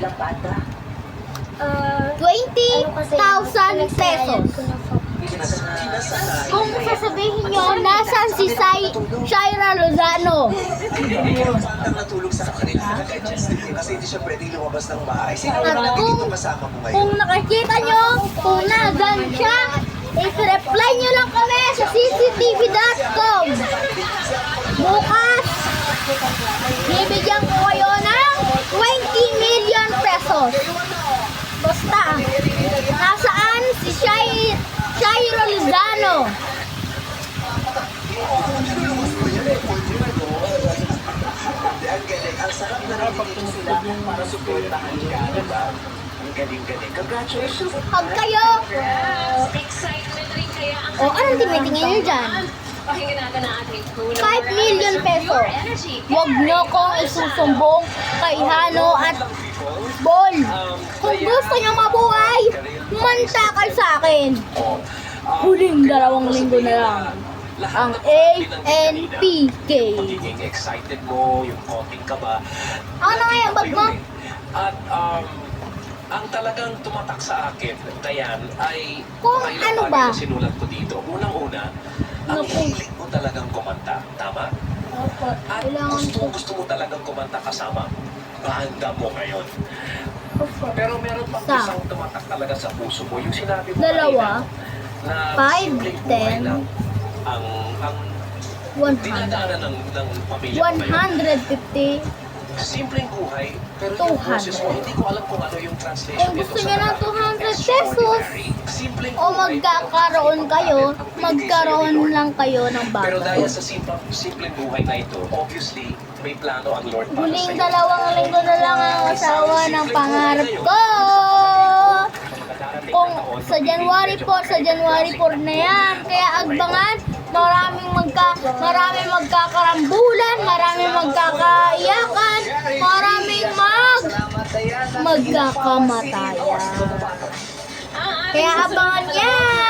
20,000 pesos. Kung sasabihin nyo, nasan si Shaira Lozano? Natulog sa kanila, nag-adjust din kasi hindi siya pwedeng lumabas ng bahay. At kung nakikita nyo, kung nasan siya, i-reply nyo lang kami sa cctv.com. Bukas, bibigyan ko kayo ng 20 million pesos. Basta, nasaan si Shaira Lozano? Ang sarap na nandito sila para suportahan ka, diba? Ang galing-galing. Congratulations! Pag kayo, Excitement rin kaya ang o anong tinitingin nyo dyan? pakinggan natin ang ating 5 million peso. Huwag nyo kong isusumbong kay Hano at Bol. Kung gusto nyo mabuhay, mantakal sa akin. Huling 2 linggo na lang ang ANPK. Magiging excited mo, yung konting kaba. Ano nga yung bag mo? At ang talagang tumatak sa akin, Dayan, ay Kung ay ano bagay ba? na sinulat ko dito. Unang-una, ang hilig mo talagang kumanta, tama? At Kailangan ko. gusto mo talagang kumanta kasama banda mo ngayon. Pero meron pang Sa? isang tumatak talaga sa puso mo. Yung sinabi mo Dalawa. kanina, na 5, simpleng buhay 10, lang ang 100. dinadaanan ng pamilya mo ngayon. 150. Simpleng buhay, pero yung 200. boses mo, hindi ko alam kung ano yung translation Kung nito gusto sa niya ng Tagalog. 200 pesos, Extraordinary. Simpleng o buhay, magkakaroon pero kayo, ang binigay sa'yo ni magkaroon Lord. lang kayo ng Pero bagay. dahil sa simpleng buhay na ito, obviously, may plano ang Lord para Huling sa'yo. 2 linggo na lang ang asawa ng pangarap ko. Kung sa January 4 na yan, kaya agbangan, maraming magkakarambulan, maraming magkakaiyakan, maraming magkakamatayan. Kaya abangan yan!